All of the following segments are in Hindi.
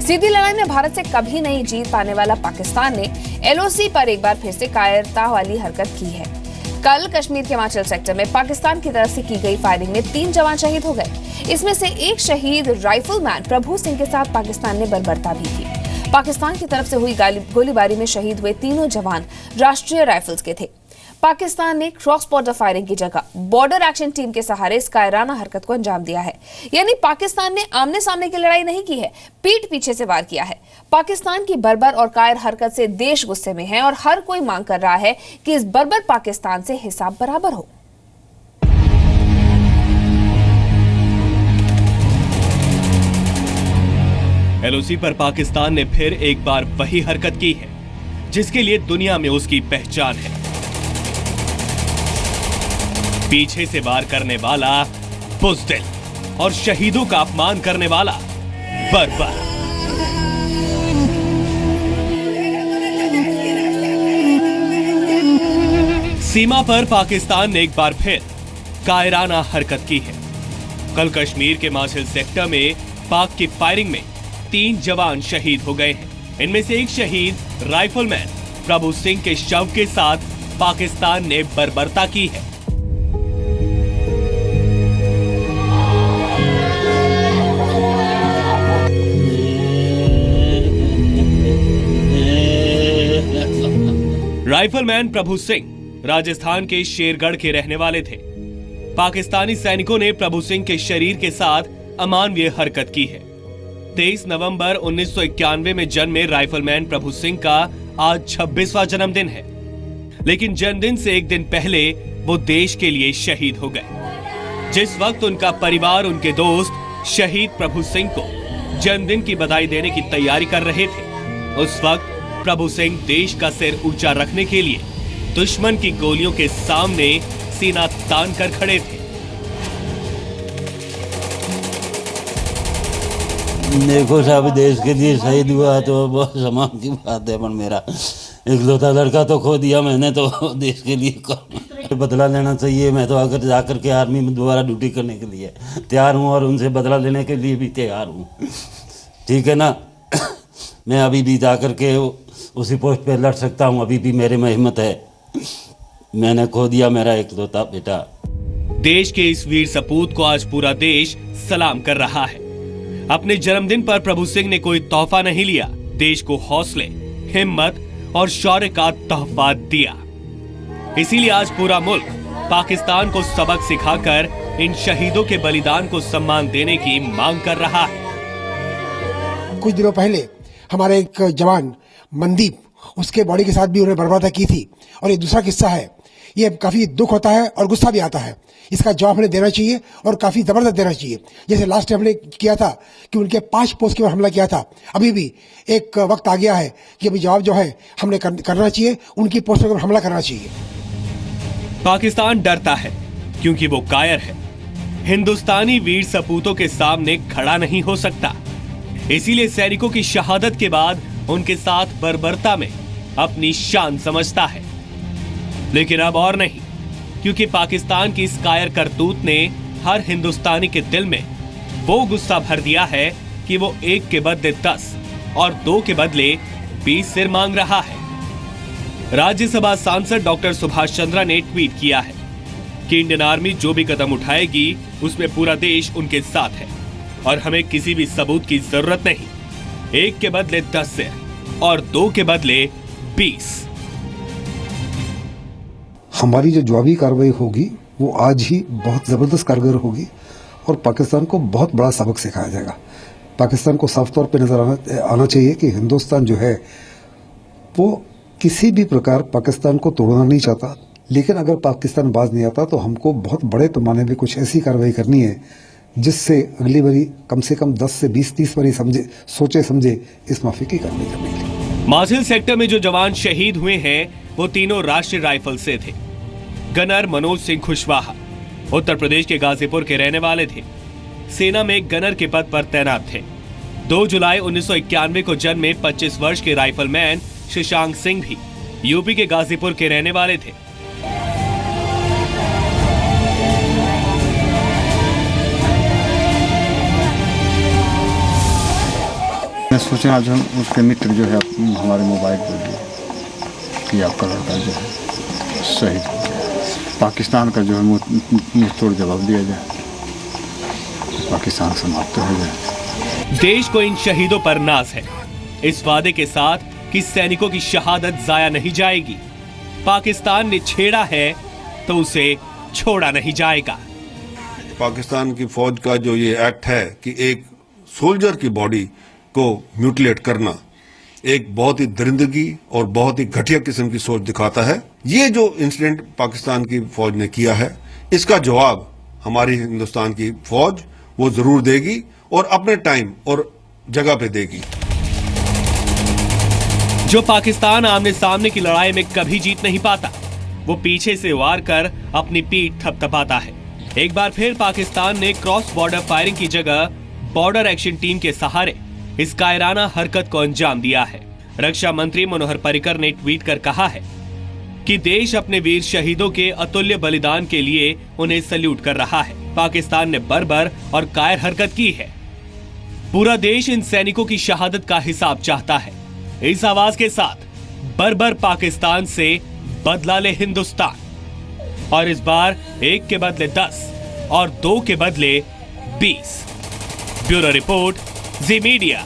सीधी लड़ाई में भारत से कभी नहीं जीत पाने वाला पाकिस्तान ने एलओसी पर एक बार फिर से कायरता वाली हरकत की है। कल कश्मीर के हिमाचल सेक्टर में पाकिस्तान की तरफ से की गई फायरिंग में 3 जवान शहीद हो गए। इसमें से एक शहीद राइफलमैन प्रभु सिंह के साथ पाकिस्तान ने बर्बरता भी की। पाकिस्तान की तरफ से हुई गोलीबारी में शहीद हुए तीनों जवान राष्ट्रीय राइफल्स के थे। पाकिस्तान ने क्रॉस बॉर्डर फायरिंग की जगह बॉर्डर एक्शन टीम के सहारे इस कायराना हरकत को अंजाम दिया है। यानी पाकिस्तान ने आमने सामने की लड़ाई नहीं की है, पीठ पीछे से वार किया है। पाकिस्तान की बर्बर और कायर हरकत से देश गुस्से में है और हर कोई मांग कर रहा है कि इस बर्बर पाकिस्तान से हिसाब बराबर हो। एलओसी पर पाकिस्तान ने फिर एक बार वही हरकत की है जिसके लिए दुनिया में उसकी पहचान है। पीछे से वार करने वाला बुज़दिल और शहीदों का अपमान करने वाला बर्बर। सीमा पर पाकिस्तान ने एक बार फिर कायराना हरकत की है। कल कश्मीर के हिमाचल सेक्टर में पाक की फायरिंग में 3 जवान शहीद हो गए हैं। इनमें से एक शहीद राइफलमैन प्रभु सिंह के शव के साथ पाकिस्तान ने बर्बरता की है। राइफलमैन प्रभु सिंह राजस्थान के शेरगढ़ के रहने वाले थे। पाकिस्तानी सैनिकों ने प्रभु सिंह के शरीर के साथ अमानवीय हरकत की है। 23 नवंबर 1991 में जन्मे राइफलमैन प्रभु सिंह का आज 26वां जन्मदिन है, लेकिन जन्मदिन से एक दिन पहले वो देश के लिए शहीद हो गए। जिस वक्त उनका परिवार, उनके दोस्त शहीद प्रभु सिंह को जन्मदिन की बधाई देने की तैयारी कर रहे थे, उस वक्त प्रभु सिंह देश का सिर ऊंचा रखने के लिए दुश्मन की गोलियों के सामने सीना तान कर खड़े थे। देखो साहब, देश के लिए शहीद हुआ तो बहुत सम्मान की बात है, पर मेरा इकलौता लड़का तो खो दिया मैंने, तो देश के लिए बदला लेना चाहिए। मैं तो आकर जाकर के आर्मी में दोबारा ड्यूटी करने के लिए तैयार हूँ और उनसे बदला लेने के लिए भी तैयार हूँ। ठीक है ना, मैं अभी भी जाकर के उसी पोस्ट पे लड़ सकता हूँ। अभी भी मेरे में हिम्मत है। मैंने खो दिया मेरा इकलौता बेटा। देश के इस वीर सपूत को आज पूरा देश सलाम कर रहा है। अपने जन्मदिन पर प्रभु सिंह ने कोई तोहफा नहीं लिया, देश को हौसले, हिम्मत और शौर्य का तोहफा दिया। इसीलिए आज पूरा मुल्क पाकिस्तान को सबक सिखाकर इन शहीदों के बलिदान को सम्मान देने की मांग कर रहा है। कुछ दिनों पहले हमारे एक जवान मनदीप, उसके बॉडी के साथ भी उन्होंने बर्बादी की थी। और ये दूसरा किस्सा है। ये काफी दुख होता है और गुस्सा भी आता है। इसका जवाब हमें देना चाहिए और काफी जबरदस्त देना चाहिए। जैसे लास्ट टाइम हमने किया था कि उनके 5 पोस्ट के ऊपर हमला किया था, अभी भी एक वक्त आ गया है कि अभी जवाब जो है हमने करना चाहिए, उनकी पोस्ट पर हमला करना चाहिए। पाकिस्तान डरता है क्योंकि वो कायर है। हिंदुस्तानी वीर सपूतों के सामने खड़ा नहीं हो सकता। इसीलिए सैनिकों की शहादत के बाद उनके साथ बर्बरता में अपनी शान समझता है। लेकिन अब और नहीं, क्योंकि पाकिस्तान की इस कायर करतूत ने हर हिंदुस्तानी के दिल में वो गुस्सा भर दिया है कि वो 1 के बदले 10 और 2 के बदले 20 सिर मांग रहा है। राज्यसभा सांसद डॉक्टर सुभाष चंद्रा ने ट्वीट किया है कि इंडियन आर्मी जो भी कदम उठाएगी उसमें पूरा देश उनके साथ है और हमें किसी भी सबूत की जरूरत नहीं। 1 के बदले 10 सिर और 2 के बदले 20। हमारी जो जवाबी कार्रवाई होगी वो आज ही बहुत ज़बरदस्त कारगर होगी और पाकिस्तान को बहुत बड़ा सबक सिखाया जाएगा। पाकिस्तान को साफ तौर पे नजर आना चाहिए कि हिंदुस्तान जो है वो किसी भी प्रकार पाकिस्तान को तोड़ना नहीं चाहता, लेकिन अगर पाकिस्तान बाज नहीं आता तो हमको बहुत बड़े पैमाने पे कुछ ऐसी कार्रवाई करनी है जिससे अगली बारी कम से कम 10 से 20-30 बारी सोचे समझे इस माफी की कार्रवाई करने के लिए। हिमाचल सेक्टर में जो जवान शहीद हुए हैं वो तीनों राष्ट्रीय राइफल से थे। गनर मनोज सिंह कुशवाहा उत्तर प्रदेश के गाजीपुर के रहने वाले थे। सेना में गनर के पद पर तैनात थे। 2 जुलाई 1991 को जन्मे 25 वर्ष के राइफलमैन शशांक सिंह भी यूपी के गाजीपुर के रहने वाले थे। मैं सूचना जो उसके मित्र जो है हमारे मोबाइल पर दिए कि आपका लड़का जो है शहीद हो गया। पाकिस्तान का जो है मुंह तोड़ जवाब दिया जाए, पाकिस्तान समाप्त हो जाए। देश को इन शहीदों पर नाज है, इस वादे के साथ कि सैनिकों की शहादत जाया नहीं जाएगी। पाकिस्तान ने छेड़ा है तो उसे छोड़ा नहीं जाएगा। पाकिस्तान की फौज का जो ये एक्ट है कि एक सोल्जर की बॉडी को म्यूटिलेट करना एक बहुत ही दरिंदगी और बहुत ही घटिया किस्म की सोच दिखाता है। ये जो इंसिडेंट पाकिस्तान की फौज ने किया है, इसका जवाब हमारी हिंदुस्तान की फौज वो जरूर देगी और अपने टाइम और जगह पे देगी। जो पाकिस्तान आमने सामने की लड़ाई में कभी जीत नहीं पाता, वो पीछे से वार कर अपनी पीठ थपथपाता है। एक बार फिर पाकिस्तान ने क्रॉस बॉर्डर फायरिंग की जगह बॉर्डर एक्शन टीम के सहारे इस कायराना हरकत को अंजाम दिया है। रक्षा मंत्री मनोहर पर्रिकर ने ट्वीट कर कहा है कि देश अपने वीर शहीदों के अतुल्य बलिदान के लिए उन्हें सल्यूट कर रहा है। पाकिस्तान ने बर्बर और कायर हरकत की है। पूरा देश इन सैनिकों की शहादत का हिसाब चाहता है। इस आवाज के साथ बर्बर पाकिस्तान से बदला ले हिंदुस्तान, और इस बार 1 के बदले 10 और 2 के बदले 20। ब्यूरो रिपोर्ट, जी मीडिया।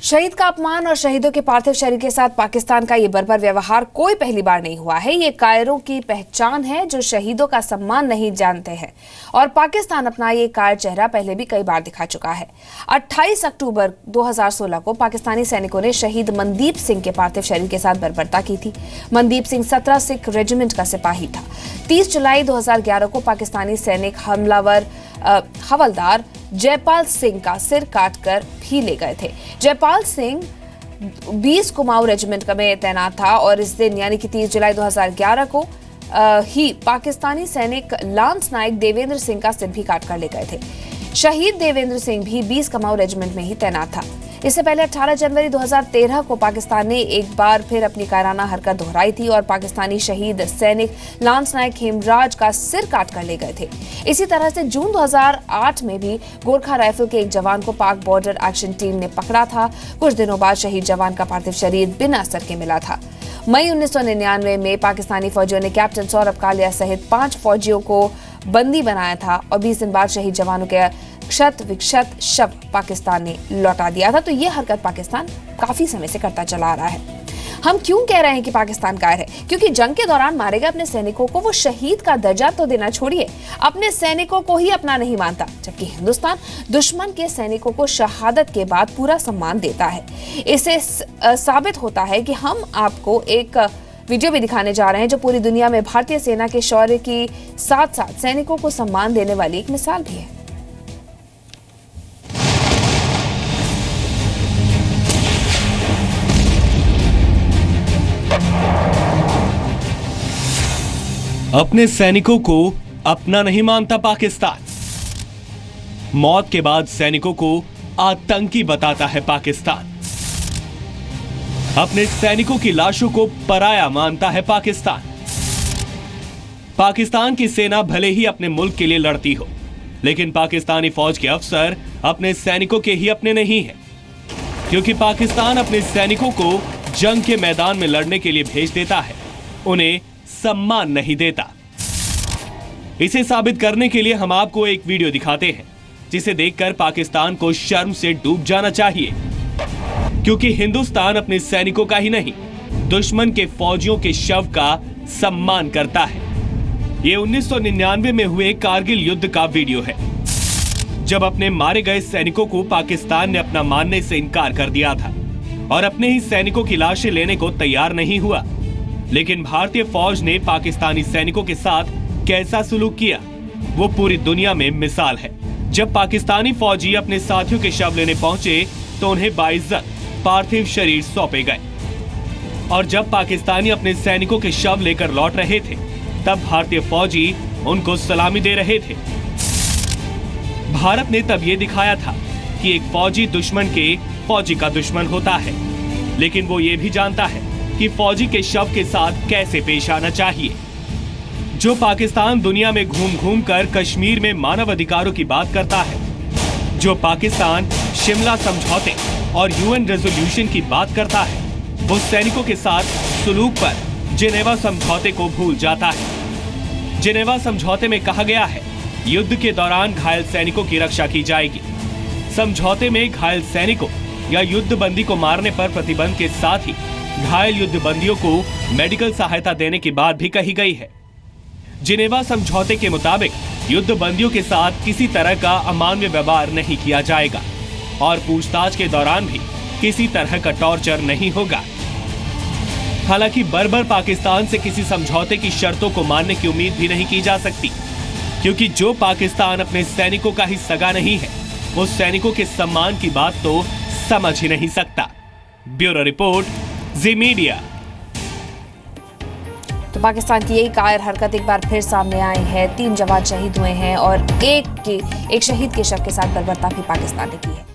शहीद का अपमान और शहीदों के पार्थिव शरीर के साथ पाकिस्तान का ये बर्बर व्यवहार कोई पहली बार नहीं हुआ है। ये कायरों की पहचान है जो शहीदों का सम्मान नहीं जानते हैं, और पाकिस्तान अपना ये कायर चेहरा पहले भी कई बार दिखा चुका है। 28 अक्टूबर 2016 को पाकिस्तानी सैनिकों ने शहीद मनदीप सिंह के पार्थिव शरीर के साथ बर्बरता की थी। मनदीप सिंह 17 सिख रेजिमेंट का सिपाही था। 30 जुलाई 2011 को पाकिस्तानी सैनिक हवलदार जयपाल सिंह का सिर काटकर भी ले गए थे। जयपाल सिंह 20 कुमाऊं रेजिमेंट में तैनात था, और इस दिन यानी कि 30 जुलाई 2011 को ही पाकिस्तानी सैनिक लांस नायक देवेंद्र सिंह का सिर भी काट कर ले गए थे। शहीद देवेंद्र सिंह भी 20 कुमाऊं रेजिमेंट में ही तैनात था। इससे पहले 18 जनवरी 2013 को पाकिस्तान ने एक बार फिर अपनी कायराना हरकत दोहराई थी और पाकिस्तानी शहीद सैनिक लांस नायक हेमराज का सिर काट कर ले गए थे। इसी तरह से जून 2008 में भी गोरखा राइफल के एक जवान को पाक बॉर्डर एक्शन टीम ने पकड़ा था। कुछ दिनों बाद शहीद जवान का पार्थिव शरीर बिना सर के मिला था। मई 1999 में पाकिस्तानी फौजियों ने कैप्टन सौरभ कालिया सहित 5 फौजियों को बंदी बनाया था, और 20 दिन बाद शहीद जवानों के क्षत विक्षत शव पाकिस्तान ने लौटा दिया था। तो ये हरकत पाकिस्तान काफी समय से करता चला आ रहा है। हम क्यों कह रहे हैं कि पाकिस्तान कायर है? क्योंकि जंग के दौरान मारे गए अपने सैनिकों को वो शहीद का दर्जा तो देना छोड़िए, अपने सैनिकों को ही अपना नहीं मानता, जबकि हिंदुस्तान दुश्मन के सैनिकों को शहादत के बाद पूरा सम्मान देता है। इससे साबित होता है कि हम आपको एक वीडियो भी दिखाने जा रहे हैं जो पूरी दुनिया में भारतीय सेना के शौर्य की साथ साथ सैनिकों को सम्मान देने वाली एक मिसाल भी है। अपने सैनिकों को अपना नहीं मानता पाकिस्तान। मौत के बाद सैनिकों को आतंकी बताता है पाकिस्तान। अपने सैनिकों की लाशों को पराया मानता है पाकिस्तान। पाकिस्तान की सेना भले ही अपने मुल्क के लिए लड़ती हो, लेकिन पाकिस्तानी फौज के अफसर अपने सैनिकों के ही अपने नहीं हैं, क्योंकि पाकिस्तान अपने सैनिकों को जंग के मैदान में लड़ने के लिए भेज देता है, उन्हें सम्मान नहीं देता। इसे साबित करने के लिए हम आपको एक वीडियो दिखाते हैं, जिसे देखकर पाकिस्तान को शर्म से डूब जाना चाहिए, क्योंकि हिंदुस्तान अपने सैनिकों का ही नहीं, दुश्मन के फौजियों के शव का सम्मान करता है। ये 1999 में हुए कारगिल युद्ध का वीडियो है, जब अपने मारे गए सैनिकों को पाकिस्तान ने अपना मानने से इनकार कर दिया था और अपने ही सैनिकों की लाशें लेने को तैयार नहीं हुआ। लेकिन भारतीय फौज ने पाकिस्तानी सैनिकों के साथ कैसा सलूक किया, वो पूरी दुनिया में मिसाल है। जब पाकिस्तानी फौजी अपने साथियों के शव लेने पहुंचे तो उन्हें बाइज्जत पार्थिव शरीर सौंपे गए, और जब पाकिस्तानी अपने सैनिकों के शव लेकर लौट रहे थे तब भारतीय फौजी उनको सलामी दे रहे थे। भारत ने तब ये दिखाया था कि एक फौजी दुश्मन के फौजी का दुश्मन होता है, लेकिन वो ये भी जानता है कि फौजी के शव के साथ कैसे पेश आना चाहिए। जो पाकिस्तान दुनिया में घूम घूम कर कश्मीर में मानव अधिकारों की बात करता है, जो पाकिस्तान शिमला समझौते और यूएन रेजोल्यूशन की बात करता है, वो सैनिकों के साथ सुलूक पर जिनेवा समझौते को भूल जाता है। जिनेवा समझौते में कहा गया है, युद्ध के दौरान घायल सैनिकों की रक्षा की जाएगी। समझौते में घायल सैनिकों या युद्ध बंदी को मारने पर प्रतिबंध के साथ ही घायल युद्ध बंदियों को मेडिकल सहायता देने की बात भी कही गई है। जिनेवा समझौते के मुताबिक युद्ध बंदियों के साथ किसी तरह का अमानवीय व्यवहार नहीं किया जाएगा और पूछताछ के दौरान भी किसी तरह का टॉर्चर नहीं होगा। हालांकि बर्बर पाकिस्तान से किसी समझौते की शर्तों को मानने की उम्मीद भी नहीं की जा सकती, क्योंकि जो पाकिस्तान अपने सैनिकों का ही सगा नहीं है, वो सैनिकों के सम्मान की बात तो समझ ही नहीं सकता। ब्यूरो रिपोर्ट, जी मीडिया। तो पाकिस्तान की यही कायर हरकत एक बार फिर सामने आई है। 3 जवान शहीद हुए हैं और एक शहीद के शव के साथ बर्बरता भी पाकिस्तान ने की है।